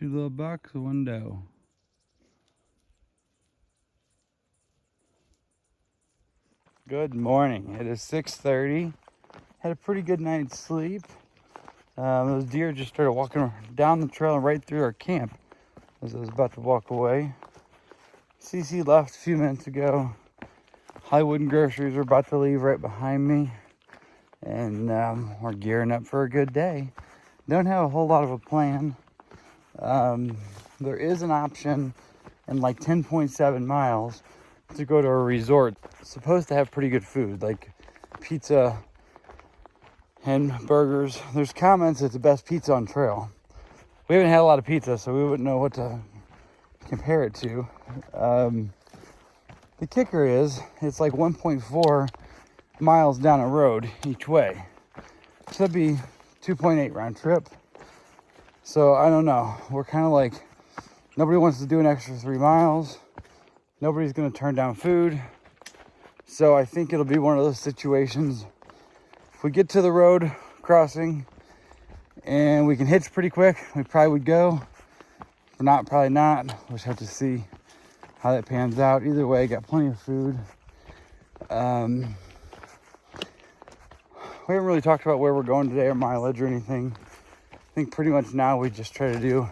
2 little bucks, 1 doe. Good morning. It is 6:30. Had a pretty good night's sleep. Those deer just started walking down the trail and right through our camp as I was about to walk away. CC left a few minutes ago. Hollywood and groceries are about to leave right behind me. And we're gearing up for a good day. Don't have a whole lot of a plan. There is an option in like 10.7 miles to go to a resort. It's supposed to have pretty good food, like pizza and burgers. There's comments it's the best pizza on trail. We haven't had a lot of pizza, so we wouldn't know what to compare it to. The kicker is it's like 1.4 miles down a road each way. So that'd be 2.8 round trip. So I don't know. We're kind of like, nobody wants to do an extra 3 miles. Nobody's going to turn down food. So I think it'll be one of those situations. If we get to the road crossing and we can hitch pretty quick, we probably would go. If not, probably not. We'll just have to see how that pans out. Either way, got plenty of food. We haven't really talked about where we're going today or mileage or anything. I think pretty much now we just try to do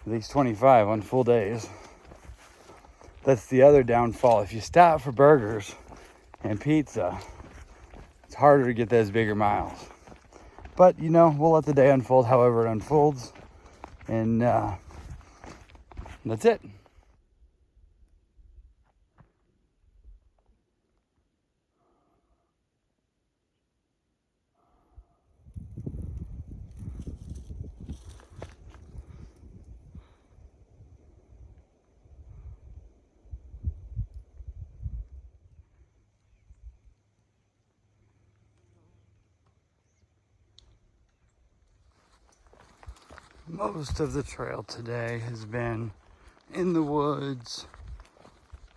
at least 25 on full days. That's the other downfall. If you stop for burgers and pizza, it's harder to get those bigger miles. But, you know, we'll let the day unfold however it unfolds. And that's it. Most of the trail today has been in the woods,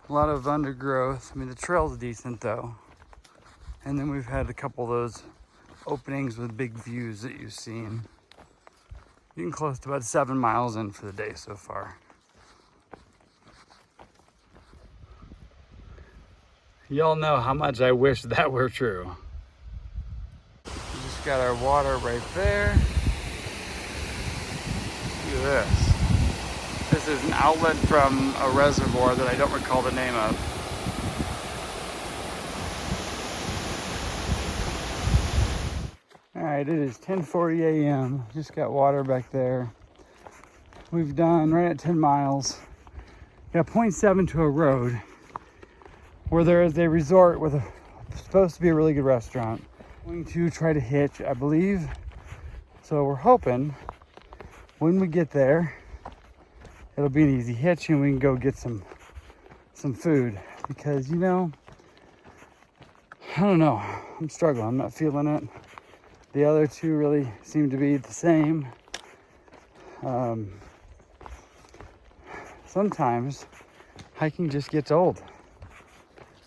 a lot of undergrowth. I mean, the trail's decent though. And then we've had a couple of those openings with big views that you've seen. Getting close to about 7 miles in for the day so far. Y'all know how much I wish that were true. We just got our water right there. Look at this. This is an outlet from a reservoir that I don't recall the name of. All right, it is 10:40 a.m. Just got water back there. We've done right at 10 miles. Got 0.7 to a road where there is a resort with supposed to be a really good restaurant. Going to try to hitch, I believe. So we're hoping when we get there, it'll be an easy hitch and we can go get some food. Because, you know, I don't know. I'm struggling. I'm not feeling it. The other two really seem to be the same. Sometimes hiking just gets old.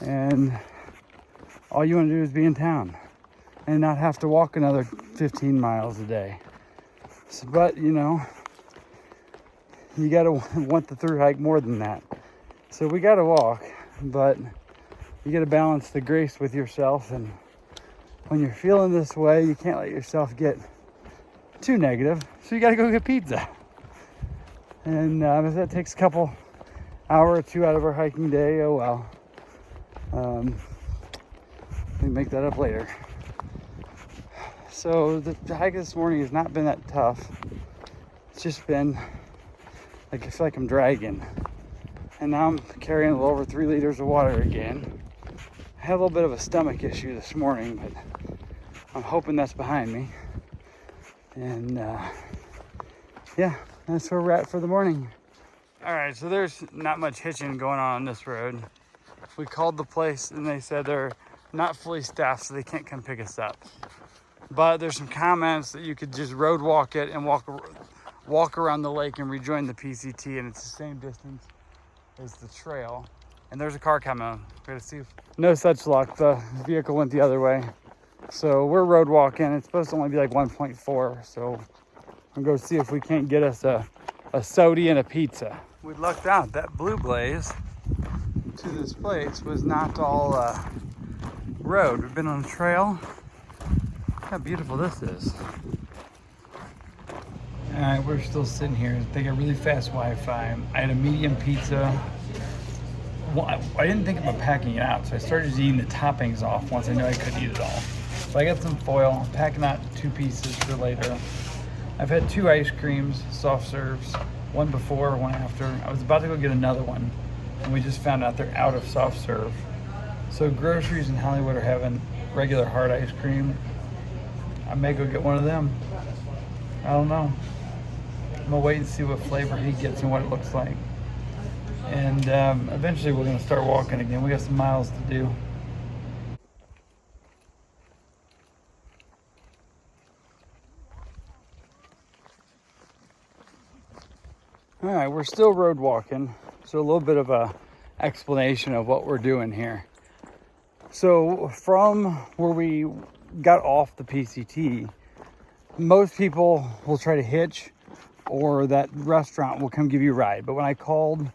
And all you want to do is be in town and not have to walk another 15 miles a day. So, but, you know, you got to want the through hike more than that. So we got to walk, but you got to balance the grace with yourself. And when you're feeling this way, you can't let yourself get too negative. So you got to go get pizza. And if that takes a couple hour or two out of our hiking day, oh well. We make that up later. So the hike this morning has not been that tough. It's just been like I feel like I'm dragging. And now I'm carrying a little over 3 liters of water again. I had a little bit of a stomach issue this morning, but I'm hoping that's behind me. And yeah, that's where we're at for the morning. All right, so there's not much hitching going on this road. We called the place and they said they're not fully staffed, so they can't come pick us up. But there's some comments that you could just road walk it and walk around the lake and rejoin the PCT, and it's the same distance as the trail. And there's a car coming. We're gonna see. No such luck. The vehicle went the other way. So we're road walking. It's supposed to only be like 1.4. So I'm going to see if we can't get us a a soda and a pizza. We lucked out. That blue blaze to this place was not all road. We've been on a trail. Look how beautiful this is. All right, we're still sitting here. They got really fast Wi-Fi. I had a medium pizza. Well, I didn't think about packing it out, so I started eating the toppings off once I knew I couldn't eat it all. So I got some foil, I'm packing out 2 pieces for later. I've had 2 ice creams, soft serves, one before, one after. I was about to go get another one, and we just found out they're out of soft serve. So groceries in Hollywood are having regular hard ice cream. I may go get one of them. I don't know. I'm gonna wait and see what flavor he gets and what it looks like. And eventually we're gonna start walking again. We got some miles to do. All right, we're still road walking. So a little bit of a explanation of what we're doing here. So from where we got off the PCT, most people will try to hitch, or that restaurant will come give you a ride. But when I called,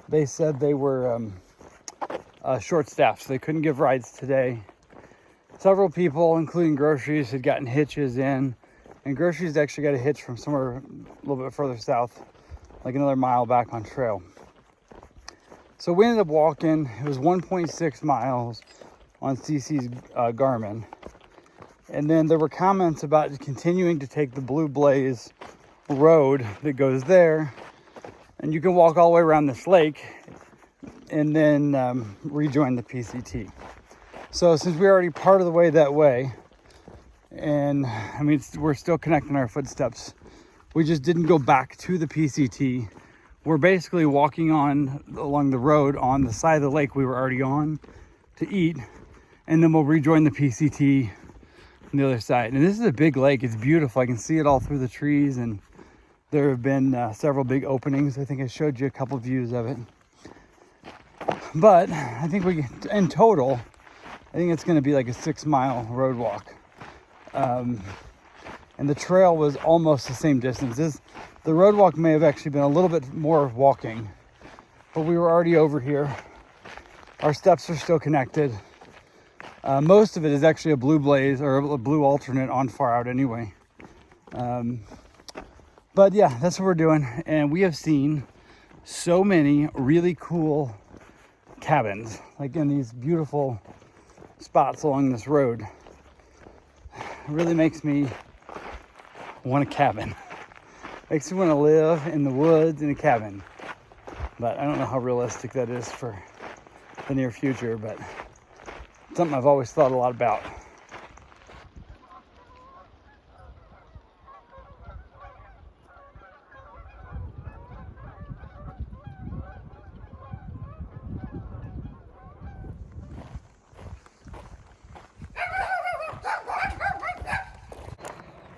they said they were short-staffed, so they couldn't give rides today. Several people, including groceries, had gotten hitches in, and groceries actually got a hitch from somewhere a little bit further south, like another mile back on trail. So we ended up walking. It was 1.6 miles on CC's Garmin. And then there were comments about continuing to take the Blue Blaze road that goes there. And you can walk all the way around this lake and then rejoin the PCT. So since we're already part of the way that way, and I mean, we're still connecting our footsteps, we just didn't go back to the PCT. We're basically walking along the road on the side of the lake we were already on to eat, and then we'll rejoin the PCT on the other side. And this is a big lake. It's beautiful. I can see it all through the trees, and there have been several big openings. I think I showed you a couple views of it. But I think in total, I think it's going to be like a 6-mile road walk. And the trail was almost the same distance. The road walk may have actually been a little bit more walking, but we were already over here. Our steps are still connected. Most of it is actually a Blue Blaze or a blue alternate on far out anyway. But yeah, that's what we're doing. And we have seen so many really cool cabins, like in these beautiful spots along this road. It really makes me want a cabin. Makes me want to live in the woods in a cabin. But I don't know how realistic that is for the near future, but it's something I've always thought a lot about.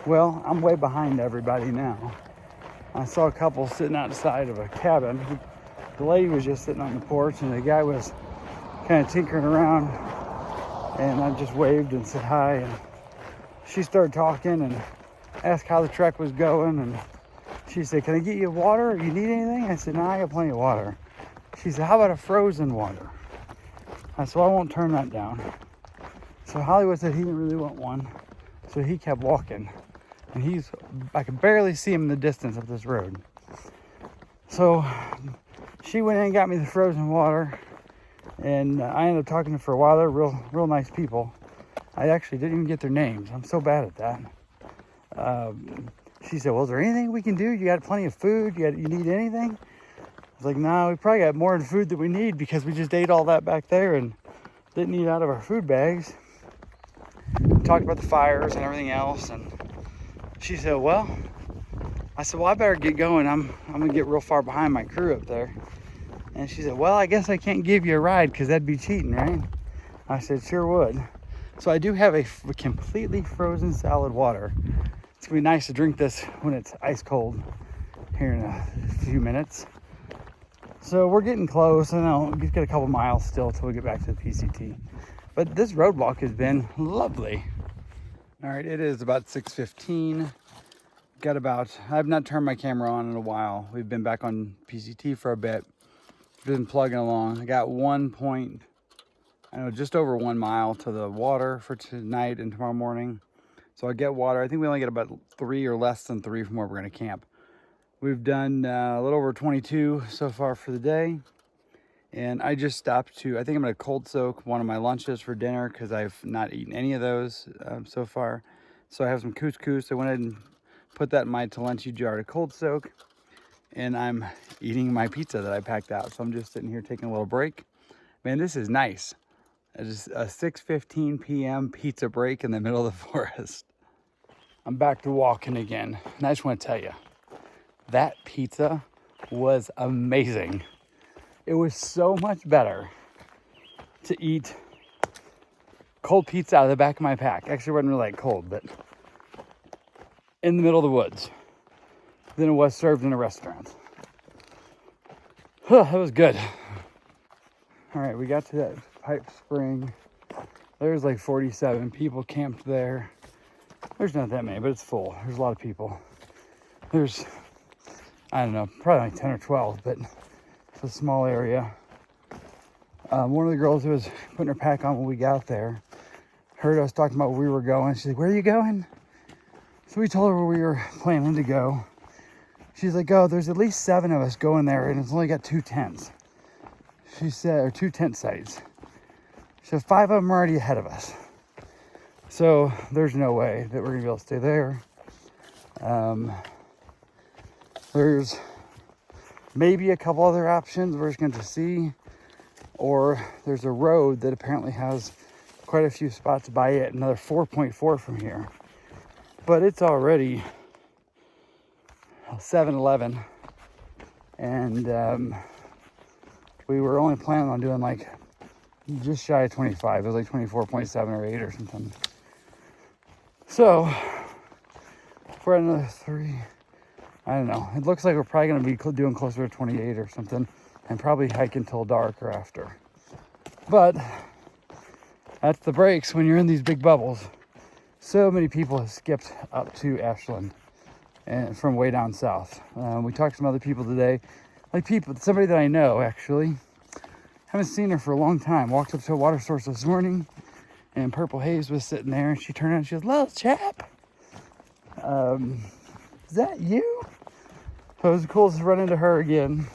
Well, I'm way behind everybody now. I saw a couple sitting outside of a cabin. The lady was just sitting on the porch, and the guy was kind of tinkering around, and I just waved and said hi, and she started talking and asked how the trek was going, and she said, "Can I get you water? You need anything?" I said, "No, I got plenty of water." She said, "How about a frozen water?" I said, "Well, I won't turn that down." So Hollywood said he didn't really want one, so he kept walking. And I could barely see him in the distance of this road. So she went in and got me the frozen water, and I ended up talking to her for a while. They're real nice people. I actually didn't even get their names. I'm so bad at that. She said, "Well, is there anything we can do? You got plenty of food? You need anything?" I was like, "No, we probably got more food than we need because we just ate all that back there and didn't eat out of our food bags." We talked about the fires and everything else, and she said, "Well," I said, "Well, I better get going. I'm gonna get real far behind my crew up there." And she said, "Well, I guess I can't give you a ride because that'd be cheating, right?" I said, "Sure would." So I do have a completely frozen salad water. It's gonna be nice to drink this when it's ice cold here in a few minutes. So we're getting close. I know we've got a couple miles still till we get back to the PCT. But this road walk has been lovely. All right, it is about 6:15. got about, I've not turned my camera on in a while. We've been back on PCT for a bit. Been plugging along. I got just over 1 mile to the water for tonight and tomorrow morning. So I get water. I think we only get about 3 or less than 3 from where we're going to camp. We've done a little over 22 so far for the day. And I just stopped I think I'm going to cold soak one of my lunches for dinner because I've not eaten any of those so far. So I have some couscous. I went ahead and put that in my Lil'Chap jar to cold soak. And I'm eating my pizza that I packed out. So I'm just sitting here taking a little break. Man, this is nice. It's a 6:15 p.m. pizza break in the middle of the forest. I'm back to walking again. And I just want to tell you, that pizza was amazing. It was so much better to eat cold pizza out of the back of my pack. Actually, it wasn't really like cold, but in the middle of the woods than it was served in a restaurant. That was good. All right, we got to that pipe spring. There's like 47 people camped there. There's not that many, but it's full. There's a lot of people. There's, I don't know, probably like 10 or 12, but it's a small area. One of the girls who was putting her pack on when we got there heard us talking about where we were going. She's like, "Where are you going?" So we told her where we were planning to go. She's like, "Oh, there's at least 7 of us going there, and it's only got 2 tents." She said, or 2 tent sites. She said 5 of them are already ahead of us. So there's no way that we're gonna be able to stay there. There's maybe a couple other options we're just going to see, or there's a road that apparently has quite a few spots by it, another 4.4 from here. But it's already 7-11, and we were only planning on doing like just shy of 25. It was like 24.7 or 8 or something. So for another 3, I don't know. It looks like we're probably going to be doing closer to 28 or something, and probably hike until dark or after. But that's the breaks when you're in these big bubbles. So many people have skipped up to Ashland and from way down south. We talked to some other people today, somebody that I know actually. Haven't seen her for a long time. Walked up to a water source this morning, and Purple Haze was sitting there, and she turned around and she goes, "Lil'Chap, is that you?" So it was cool to run into her again.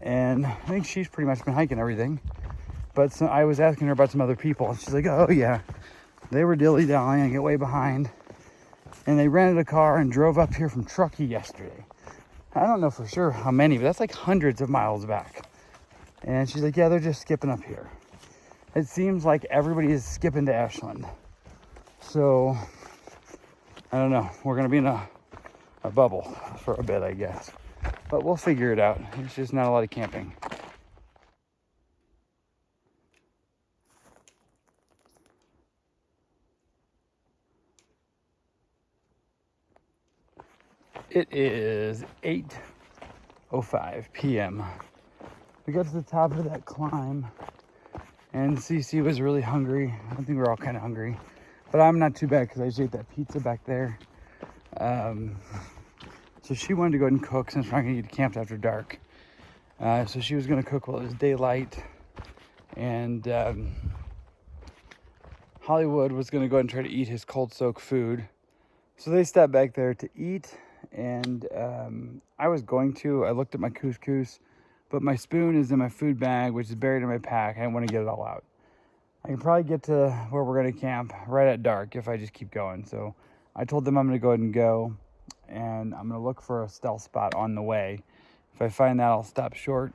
And I think she's pretty much been hiking everything. But so I was asking her about some other people, and she's like, "Oh yeah, they were dilly-dallying and get way behind. And they rented a car and drove up here from Truckee yesterday." I don't know for sure how many, but that's like hundreds of miles back. And she's like, "Yeah, they're just skipping up here." It seems like everybody is skipping to Ashland. So, I don't know. We're going to be in a bubble for a bit, I guess. But we'll figure it out. There's just not a lot of camping. It is 8:05 p.m. We got to the top of that climb, and Cece was really hungry. I think we're all kind of hungry, but I'm not too bad because I just ate that pizza back there. So she wanted to go ahead and cook since we're not going to get camped after dark. So she was going to cook while it was daylight, and Hollywood was going to go ahead and try to eat his cold soak food. So they stepped back there to eat, and I looked at my couscous, but my spoon is in my food bag, which is buried in my pack. I didn't want to get it all out. I can probably get to where we're going to camp right at dark if I just keep going. So I told them I'm going to go ahead and go, and I'm going to look for a stealth spot on the way. If I find that, I'll stop short.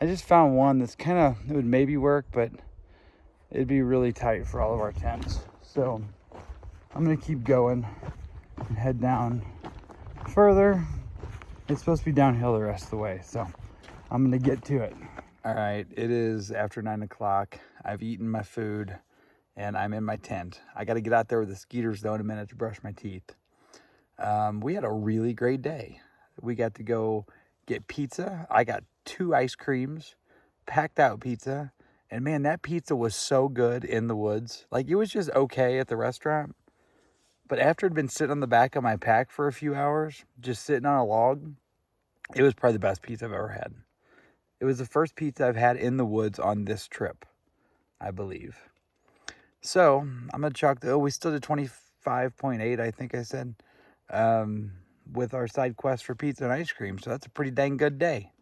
I just found one that's it would maybe work, but it'd be really tight for all of our tents. So I'm going to keep going and head down further. It's supposed to be downhill the rest of the way, so I'm going to get to it. All right, it is after 9 o'clock. I've eaten my food, and I'm in my tent. I got to get out there with the skeeters, though, in a minute to brush my teeth. We had a really great day. We got to go get pizza. I got 2 ice creams, packed out pizza, and man, that pizza was so good in the woods. Like, it was just okay at the restaurant, But after it had been sitting on the back of my pack for a few hours, just sitting on a log, it was probably the best pizza I've ever had. It was the first pizza I've had in the woods on this trip, I believe. So I'm going to chalk we still did 25.8, I think I said, with our side quest for pizza and ice cream. So that's a pretty dang good day.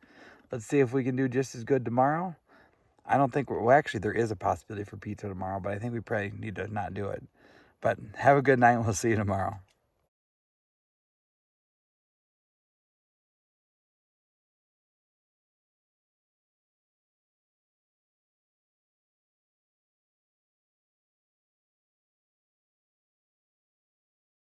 Let's see if we can do just as good tomorrow. I don't think well, actually, there is a possibility for pizza tomorrow, but I think we probably need to not do it. But have a good night, and we'll see you tomorrow.